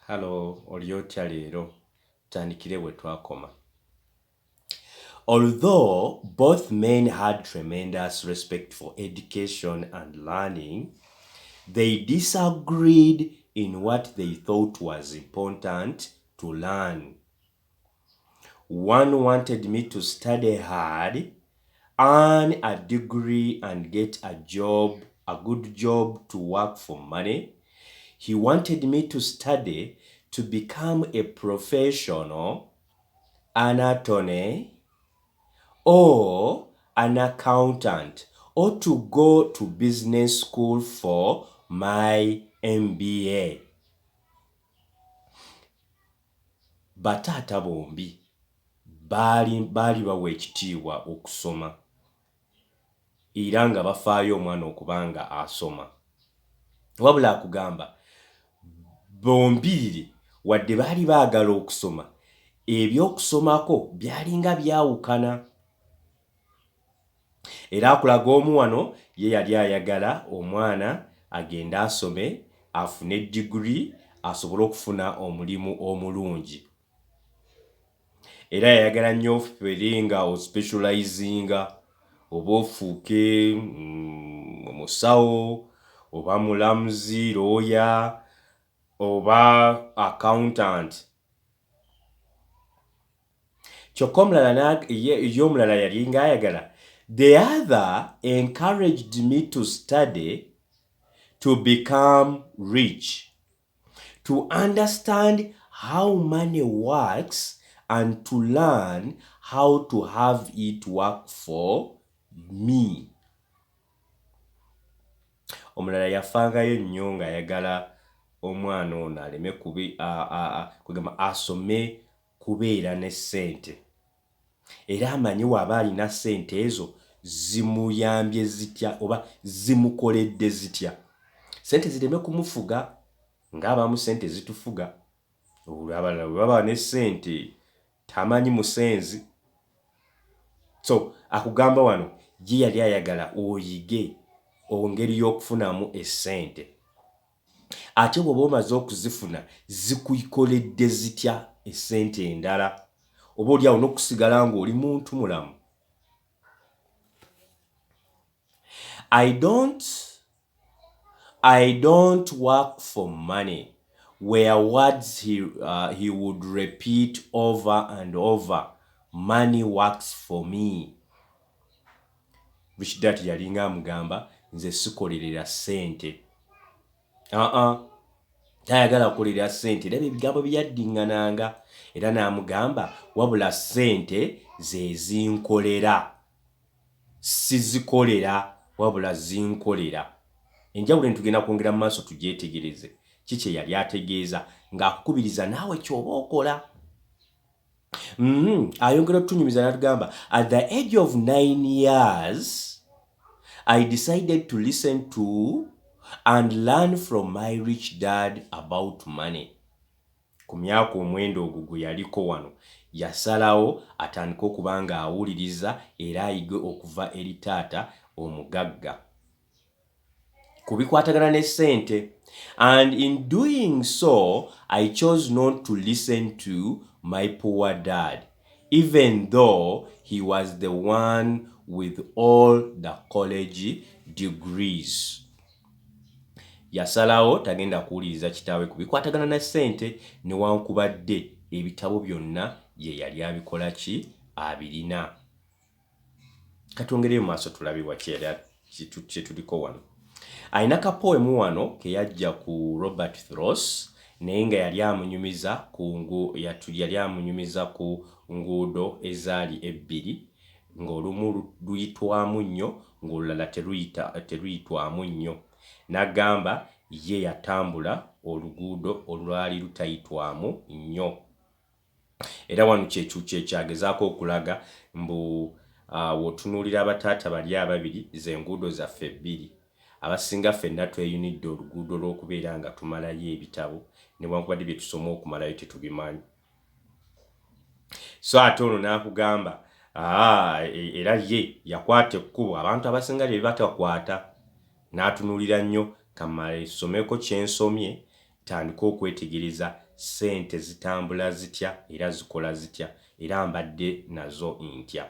Hello, Oliotya leero. Tandikire we twakoma. Although both men had tremendous respect for education and learning, they disagreed in what they thought was important to learn. One wanted me to study hard, earn a degree and get a good job to work for money. He wanted me to study to become a professional, an attorney, or an accountant, or to go to business school for my MBA. Bataata bombi baali bawa ekitiibwa okusoma era nga bafaayo omwana okubanga asoma. Wabula akugamba bombiriri wadde baali baagala okusoma, ebyokusomako byalinga byawukana. Era akulaga omu wano ye yali ayagala omwana agende asome afune degree asobole okufuna omulimu omulungi. Era yayagala nnyo ofere nga ospecializinga oba ofuuke musawo oba mulamuzi lawyer oba accountant. Kyokka omulala yali nga ayagala. The other encouraged me to study to become rich, to understand how money works and to learn how to have it work for me. Omulala yafangayo nnyo nga ayagala omwana ono aleme kugamba asome kubeera ne ssente. Era amanyi waba alina ssente ezo zimuyambye zitya oba zimukoledde zitya. Ssente zireme kumufuga ng'abamu ssente zitufuga. Abalala bwe baba ne ssente tamanyi musenzi. So akugamba wano ye yali ayagala oyige engeri y'okufunamu essente. Ate bw'oba omaze okuzifuna zikuyikoledde zitya essente endala. Oba oli awo n'okusigala ng'oli muntu mulamu. I don't work for money were words he would repeat over and over. Money works for me. Which that yalinga amugamba nze sikolerera ssente. Tayagala kukolerera ssente. Era ebigambo byaddingananga. Era n'amugamba wabula ssente ze zinkolera. Sizikolera wabula zinkolera. Enjawulo tugenda kwongera mu maaso tugyetegereze. Kiki yali ategeeza ng'akukubiriza naawe ky'oba okola. Ayongera otunyumiza n'atugamba at the age of 9 years I decided to listen to and learn from my rich dad about money. Ku myaka omwenda ogwo gwe yaliko wano yasalawo atandika okuba nga awuliriza era ayige okuva eri taata omugagga ku bikwatagana ne ssente. And in doing so I chose not to listen to my poor dad even though he was the one with all the college degrees. Yasalawo tagenda kuwuliriza kitaawe ku bikwatagana na ssente newankubadde ebitabo byonna ye yali abikola ki abirina. Katwongereyo maaso tulabibwa kye tuliko wano. Ayina kapoemu wano ke yajja ku Robert Frost naye nga yali amunyumiza ku nguudo ezaali ebbiri ng'olumu luyitwamu nnyo ng'olulala teruyitwamu nnyo. N'agamba ye yatambula oluguudo olwali lutayitwamu nnyo. Era wano kyekyagezako okulaga mbu w'otunuulira abataata bali ababiri ze nguudo zaffe ebbiri. Abasinga ffenna tweyunidde oluguudo lw'okubeera nga tumalayo ebitabo newankubadde bye tusoma okumalayo tetubimanyi. So ate ono n'akugamba era ye yakwata ekkubo abantu abasinga lye batakwata. N'atunuulira nnyo kamala esomeko kye nsomye tandika okwetegereza sente zitambula zitya era zikola zitya era mbadde nazo ntya.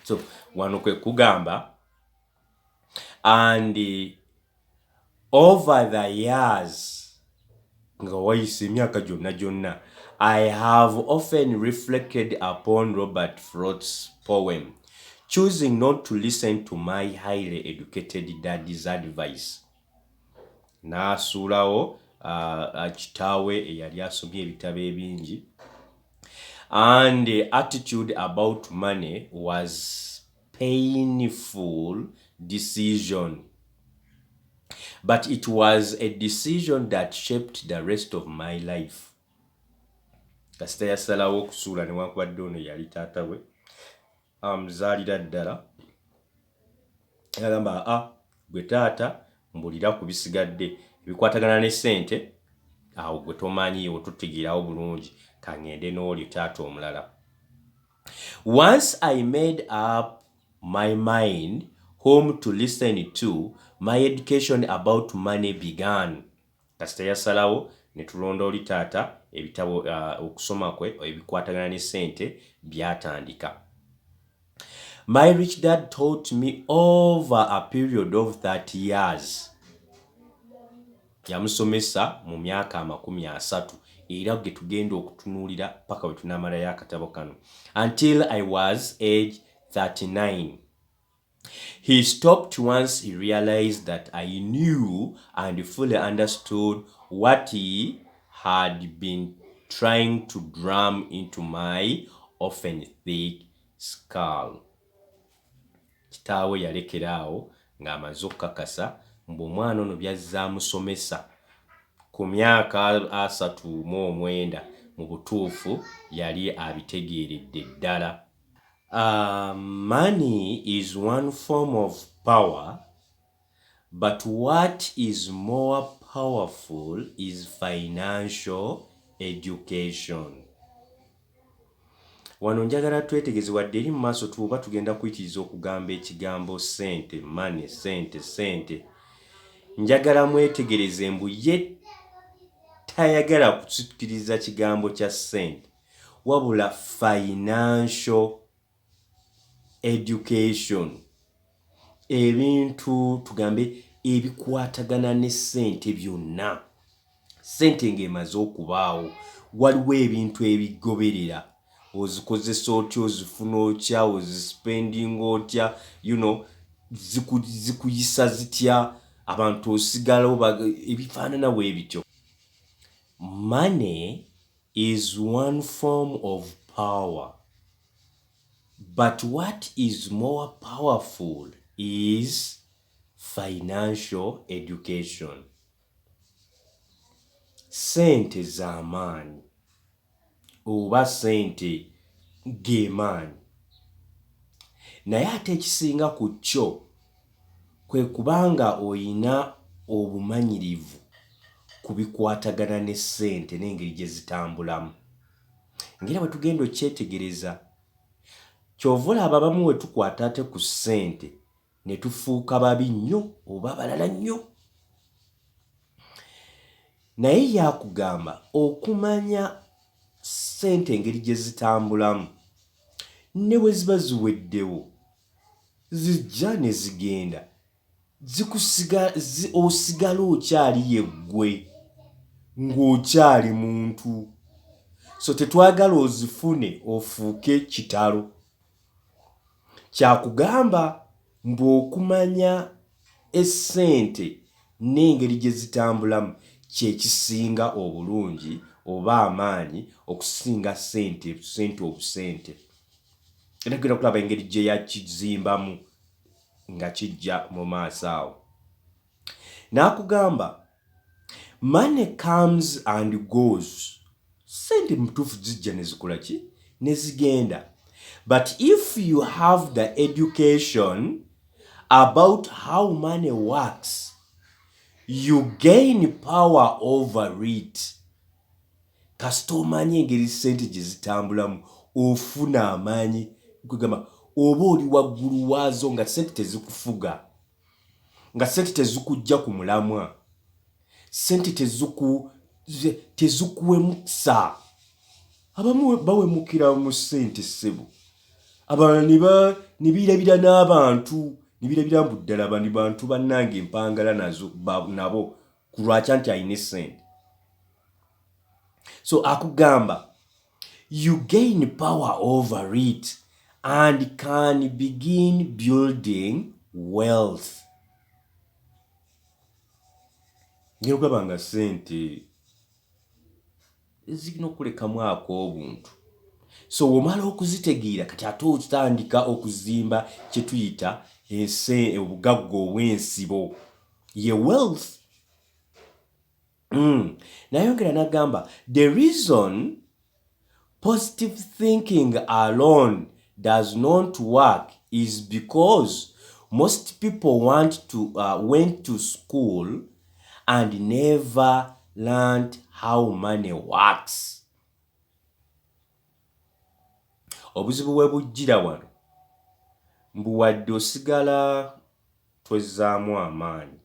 So wano kwe kugamba and over the years nga wayise emyaka gyonna I have often reflected upon Robert Frost's poem, choosing not to listen to my highly educated daddy's advice. Naasuulawo kitaawe eyali asomye ebitabo ebingi, and the attitude about money was painful decision, but it was a decision that shaped the rest of my life. Kasita yasalawo okusuula newankubadde ono yali taata we amuzaalira ddala, yagamba gwe taata mbulira ku bisigadde ebikwatagana ne ssente, awo gwe tomanyiiwo tutegeerawo bulungi, kangende n'oli taata omulala. Once I made up my mind whom to listen to, my education about money began. Kasita yasalawo ne tulonda oli taata, ebitabo okusoma kwe ebikwatagana ne ssente byatandika. My rich dad taught me over a period of 30 years. Yamusomesa mu myaka 30 era ge tugenda okutunuulira paka we tunamalayo akatabo kano, until I was age 39. He stopped once he realized that I knew and fully understood what he had been trying to drum into my often thick skull. Kitaawe yalekeraawo ng'amaze okukakasa mbu omwana ono byazaamusomesa ku myaka 39 mu butuufu yali abitegeeredde ddala. Money is one form of power, but what is more powerful is financial education. Wano njagala twetegeze wadde eri mu maaso tuba tugenda kuyitiriza okugamba ekigambo sente, money, sente. Njagala mwetegereze mbu ye tayagala kusikiriza kigambo kya sente, wabula financial education. Ebintu tugambe ebikwatagana ne sente byonna. Sente ng'emaze okubaawo, waliwo ebintu ebigoberera. Ozikozesa otya, ozifuna otya, ozispending otya, zikuyisa zitya, abantu osigalawo ebifaanana bwe bityo. Money is one form of power, but what is more powerful is financial education. Sente z'amaanyi oba sente g'emaanyi, naye ate ekisinga ku kyo kwe kubanga oyina obumanyirivu ku bikwatagana ne ssente n'engeri gye zitambulamu. Ngera bwe tugenda okyetegereza, ky'ova olaba abamu we tukwata ate ku ssente ne tufuuka babi nnyo oba balala nnyo. Naye yakugamba okumanya ssente engeri gye zitambulamu, ne bwe ziba ziweddewo, zijja ne zigenda, osigala okyali yeggwe ng'okyali muntu. So tetwagala ozifune ofuuke kitalo. Kyakugamba mbu okumanya essente n'engeri gye zitambulamu kye kisinga obulungi oba amaanyi okusinga ssente obusente. Era tugenda kulaba engeri gye yakizimbamu nga kijja mu maaso awo. N'akugamba money comes and goes. Sente mutuufu zijja ne zikola ki? Ne zigenda. But if you have the education about how money works, you gain power over it. Kasita omanyi engeri sente gye zitambulamu, ofuna amaanyi. Kugamba oba oli waggulu waazo nga sente tezikufuga, nga sente tezikujja ku mulamwa, sente tezikuwemukisa. Abamu bawemukira mu ssente ssebo. Abalala ne birabira n'abantu, ne birabira mbu ddala bani bantu bannange empangala nazo nabo ku lwakya nti alina essente. So akugamba, you gain power over it and can begin building wealth. Ngero okulaba nga ssente zirina okulekamu ak'obuntu. So womala okuzitegeera kati ate otandika okuzimba kye tuyita obugagga obw'ensibo, ye wealth. Nayongera n'agamba, the reason positive thinking alone does not work is because most people went to school and never learned how money works. Obuzibu bwe bujjira wano mbu wadde osigala twezzaamu amaanyi,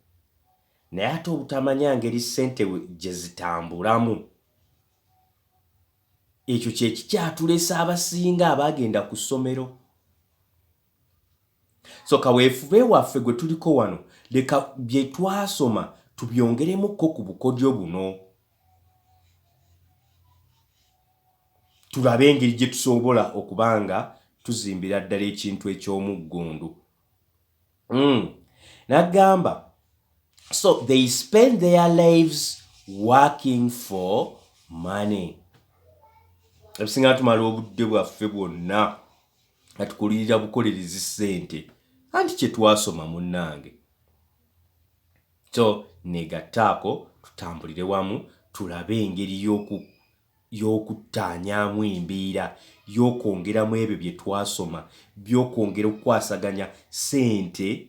naye ate obutamanya ngeri ssente gye zitambulamu. Ekyo kye kikyatulesa abasinga abaagenda ku ssomero. So kaweefube waffe gwe tuliko wano, leka bye twasoma tubyongeremukko ku bukodyo buno. Tulabe engeri gye tusobola okubanga tuzimbira ddala ekintu eky'omuggundu. N'agamba, so they spend their lives working for money. Ebisinga tumala obudde bwaffe bwonna nga tukulirira bukolerezi ssente. Anti kye twasoma munnange. So negattaako tutambulire wamu tulabe engeri y'okutaanyaamu embeera, y'okwongeramu ebyo bye twasoma, by'okwongera okukwasaganya ssente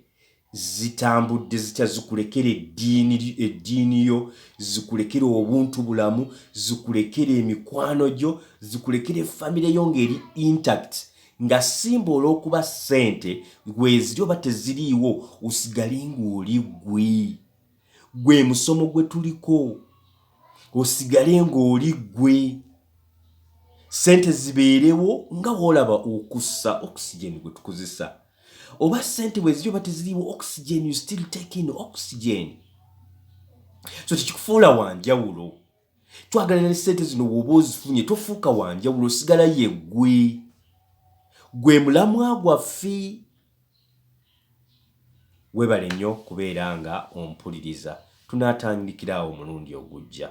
zitambudde zitya, zikulekera eddiini yo, zikulekera obuntu bulamu, zikulekera emikwano gyo, zikulekera effamire yo ng'eri intact, nga simba olw'okuba ssente weziri oba teziriiwo osigale ng'oli gwe musomo gwe tuliko, osigale ng'oli gwe. Ssente zibeerewo nga woolaba okussa oxygen gwe tukozesa. Oba ssente weziri oba teziriiwo oxygen, you still take in oxygen. So tekikufuula wanjawulo. Twagala ne ssente zino bw'oba ozifunye tofuuka wanjawulo, osigala ye gwe mulamwa gwaffe. Weebale nnyo kubeera nga ompuliriza. Tunaatandikira awo omulundi ogujja.